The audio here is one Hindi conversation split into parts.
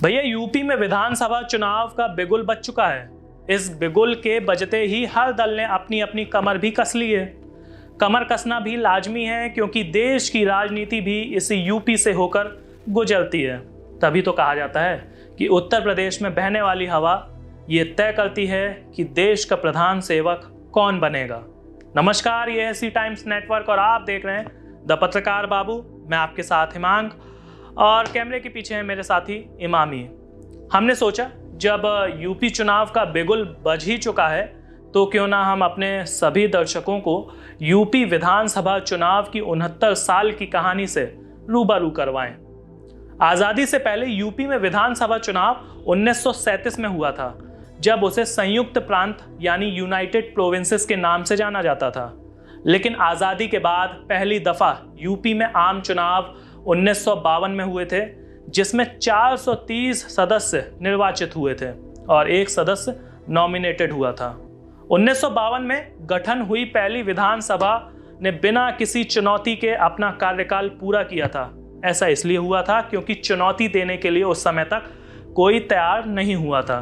भैया यूपी में विधानसभा चुनाव का बिगुल बज चुका है। इस बिगुल के बजते ही हर दल ने अपनी अपनी कमर भी कस ली है। कमर कसना भी लाजमी है क्योंकि देश की राजनीति भी इसी यूपी से होकर गुजरती है। तभी तो कहा जाता है कि उत्तर प्रदेश में बहने वाली हवा ये तय करती है कि देश का प्रधान सेवक कौन बनेगा। नमस्कार, ये है सी टाइम्स नेटवर्क और आप देख रहे हैं द पत्रकार बाबू। मैं आपके साथ हिमांग और कैमरे के पीछे है मेरे साथी इमामी। हमने सोचा जब यूपी चुनाव का बिगुल बज ही चुका है तो क्यों ना हम अपने सभी दर्शकों को यूपी विधानसभा चुनाव की 69 साल की कहानी से रूबरू करवाएं। आज़ादी से पहले यूपी में विधानसभा चुनाव 1937 में हुआ था, जब उसे संयुक्त प्रांत यानी यूनाइटेड प्रोविंसेस के नाम से जाना जाता था। लेकिन आज़ादी के बाद पहली दफ़ा यूपी में आम चुनाव 1952 में हुए थे, जिसमें 430 सदस्य निर्वाचित हुए थे और एक सदस्य नॉमिनेटेड हुआ था। 1952 में गठन हुई पहली विधानसभा ने बिना किसी चुनौती के अपना कार्यकाल पूरा किया था। ऐसा इसलिए हुआ था क्योंकि चुनौती देने के लिए उस समय तक कोई तैयार नहीं हुआ था।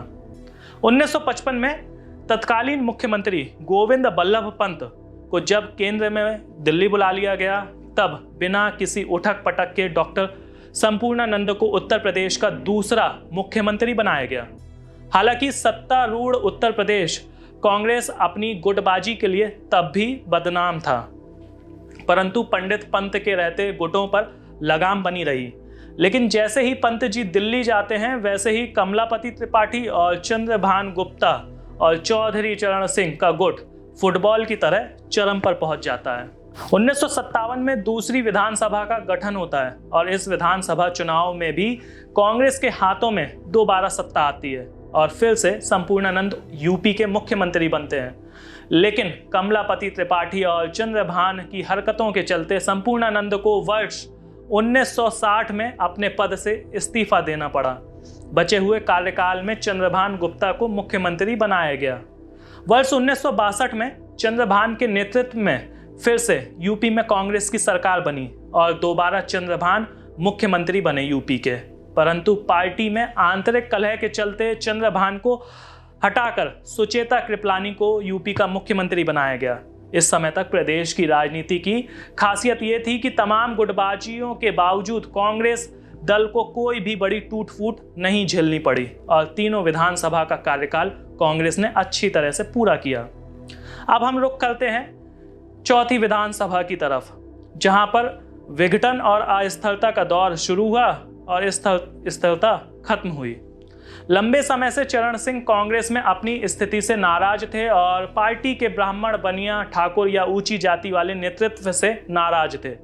1955 में तत्कालीन मुख्यमंत्री गोविंद बल्लभ पंत को जब केंद्र में दिल्ली बुला लिया गया, तब बिना किसी उठक पटक के डॉक्टर संपूर्णानंद को उत्तर प्रदेश का दूसरा मुख्यमंत्री बनाया गया। हालांकि सत्तारूढ़ उत्तर प्रदेश कांग्रेस अपनी गुटबाजी के लिए तब भी बदनाम था, परंतु पंडित पंत के रहते गुटों पर लगाम बनी रही। लेकिन जैसे ही पंत जी दिल्ली जाते हैं, वैसे ही कमलापति त्रिपाठी और चंद्रभान गुप्ता और चौधरी चरण सिंह का गुट फुटबॉल की तरह चरम पर पहुंच जाता है। 1957 में दूसरी विधानसभा का गठन होता है और इस विधानसभा चुनाव में भी कांग्रेस के हाथों में दोबारा सत्ता आती है और फिर से संपूर्णानंद यूपी के मुख्यमंत्री बनते हैं। लेकिन कमलापति त्रिपाठी और चंद्रभान की हरकतों के चलते संपूर्णानंद को वर्ष 1960 में अपने पद से इस्तीफा देना पड़ा। बचे हुए कार्यकाल में चंद्रभान गुप्ता को मुख्यमंत्री बनाया गया। वर्ष 1962 में चंद्रभान के नेतृत्व में फिर से यूपी में कांग्रेस की सरकार बनी और दोबारा चंद्रभान मुख्यमंत्री बने यूपी के। परंतु पार्टी में आंतरिक कलह के चलते चंद्रभान को हटाकर सुचेता कृपलानी को यूपी का मुख्यमंत्री बनाया गया। इस समय तक प्रदेश की राजनीति की खासियत ये थी कि तमाम गुटबाजियों के बावजूद कांग्रेस दल को कोई भी बड़ी टूट फूट नहीं झेलनी पड़ी और तीनों विधानसभा का कार्यकाल कांग्रेस ने अच्छी तरह से पूरा किया। अब हम रुख करते हैं चौथी विधानसभा की तरफ, जहां पर विघटन और अस्थिरता का दौर शुरू हुआ और स्थिरता खत्म हुई। लंबे समय से चरण सिंह कांग्रेस में अपनी स्थिति से नाराज थे और पार्टी के ब्राह्मण, बनिया, ठाकुर या ऊंची जाति वाले नेतृत्व से नाराज थे।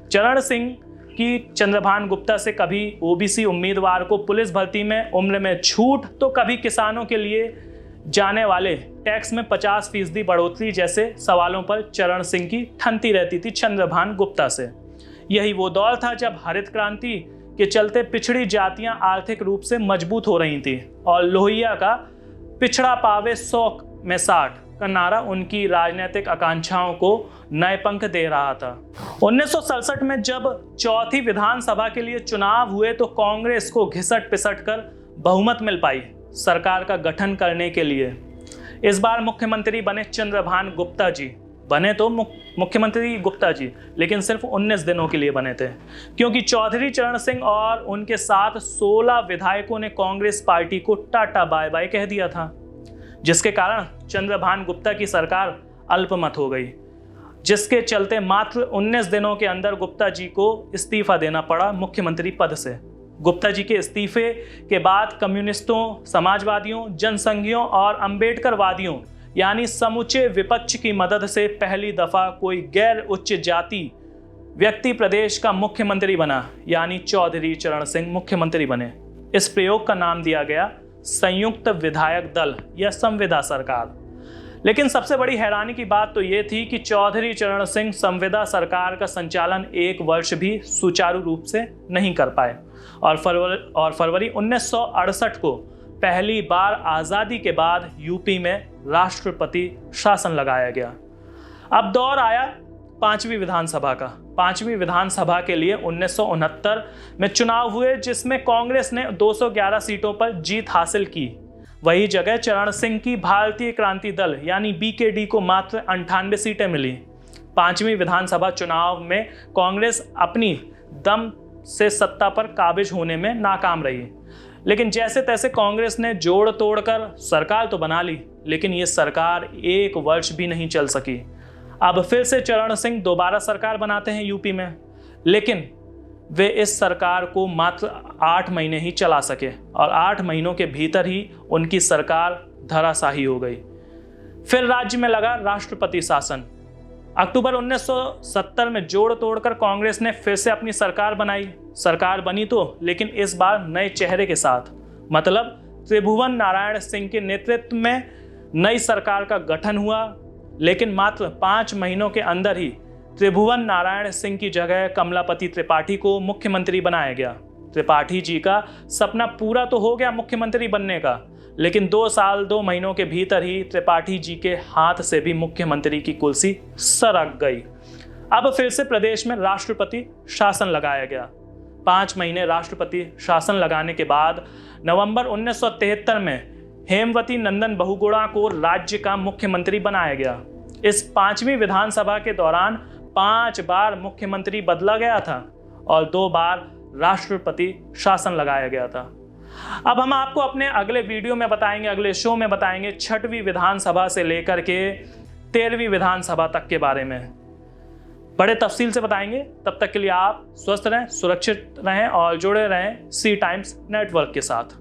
चरण सिंह की चंद्रभान गुप्ता से कभी ओबीसी उम्मीदवार को पुलिस भर्ती में उम्र में छूट, तो कभी किसानों के लिए जाने वाले टैक्स में 50% बढ़ोतरी जैसे सवालों पर चरण सिंह की ठनती रहती थी चंद्रभान गुप्ता से। यही वो दौर था जब हरित क्रांति के चलते पिछड़ी जातियां आर्थिक रूप से मजबूत हो रही थी और लोहिया का पिछड़ा पावे 100 में 60 का नारा उनकी राजनीतिक आकांक्षाओं को नए पंख दे रहा था। 1967 में जब चौथी विधानसभा के लिए चुनाव हुए तो कांग्रेस को घिसट पिसट कर बहुमत मिल पाई सरकार का गठन करने के लिए। इस बार मुख्यमंत्री बने चंद्रभान गुप्ता जी। बने तो मुख्यमंत्री गुप्ता जी, लेकिन सिर्फ 19 दिनों के लिए बने थे, क्योंकि चौधरी चरण सिंह और उनके साथ 16 विधायकों ने कांग्रेस पार्टी को टाटा बाय बाय कह दिया था, जिसके कारण चंद्रभान गुप्ता की सरकार अल्पमत हो गई, जिसके चलते मात्र 19 दिनों के अंदर गुप्ता जी को इस्तीफा देना पड़ा मुख्यमंत्री पद से। गुप्ता जी के इस्तीफे के बाद कम्युनिस्टों, समाजवादियों, जनसंघियों और अंबेडकरवादियों यानी समूचे विपक्ष की मदद से पहली दफा कोई गैर उच्च जाति व्यक्ति प्रदेश का मुख्यमंत्री बना, यानी चौधरी चरण सिंह मुख्यमंत्री बने। इस प्रयोग का नाम दिया गया संयुक्त विधायक दल या संविदा सरकार। लेकिन सबसे बड़ी हैरानी की बात तो ये थी कि चौधरी चरण सिंह संविदा सरकार का संचालन 1 वर्ष भी सुचारू रूप से नहीं कर पाए और फरवरी 1968 को पहली बार आज़ादी के बाद यूपी में राष्ट्रपति शासन लगाया गया। अब दौर आया पांचवी विधानसभा का। पांचवी विधानसभा के लिए 1969 में चुनाव हुए, जिसमें कांग्रेस ने 211 सीटों पर जीत हासिल की। वही जगह चरण सिंह की भारतीय क्रांति दल यानी बीकेडी को मात्र 98 सीटें मिली। पांचवी विधानसभा चुनाव में कांग्रेस अपनी दम से सत्ता पर काबिज होने में नाकाम रही, लेकिन जैसे तैसे कांग्रेस ने जोड़ तोड़कर सरकार तो बना ली, लेकिन ये सरकार 1 वर्ष भी नहीं चल सकी। अब फिर से चरण सिंह दोबारा सरकार बनाते हैं यूपी में, लेकिन वे इस सरकार को मात्र 8 महीने ही चला सके और 8 महीनों के भीतर ही उनकी सरकार धराशायी हो गई। फिर राज्य में लगा राष्ट्रपति शासन। अक्टूबर 1970 में जोड़ तोड़कर कांग्रेस ने फिर से अपनी सरकार बनाई। सरकार बनी तो, लेकिन इस बार नए चेहरे के साथ, मतलब त्रिभुवन नारायण सिंह के नेतृत्व में नई सरकार का गठन हुआ। लेकिन मात्र 5 महीनों के अंदर ही त्रिभुवन नारायण सिंह की जगह कमलापति त्रिपाठी को मुख्यमंत्री बनाया गया। त्रिपाठी जी का सपना पूरा तो हो गया मुख्यमंत्री बनने का, लेकिन 2 साल 2 महीनों के भीतर ही त्रिपाठी जी के हाथ से भी मुख्यमंत्री की कुर्सी सरक गई। अब फिर से प्रदेश में राष्ट्रपति शासन लगाया गया। 5 महीने राष्ट्रपति शासन लगाने के बाद नवंबर 1973 में हेमवती नंदन बहुगुणा को राज्य का मुख्यमंत्री बनाया गया। इस 5वीं विधानसभा के दौरान 5 बार मुख्यमंत्री बदला गया था और 2 बार राष्ट्रपति शासन लगाया गया था। अब हम आपको अपने अगले वीडियो में बताएंगे, अगले शो में बताएंगे 6वीं विधानसभा से लेकर के 13वीं विधानसभा तक के बारे में बड़े तफसील से बताएंगे। तब तक के लिए आप स्वस्थ रहें, सुरक्षित रहें और जुड़े रहें सी टाइम्स नेटवर्क के साथ।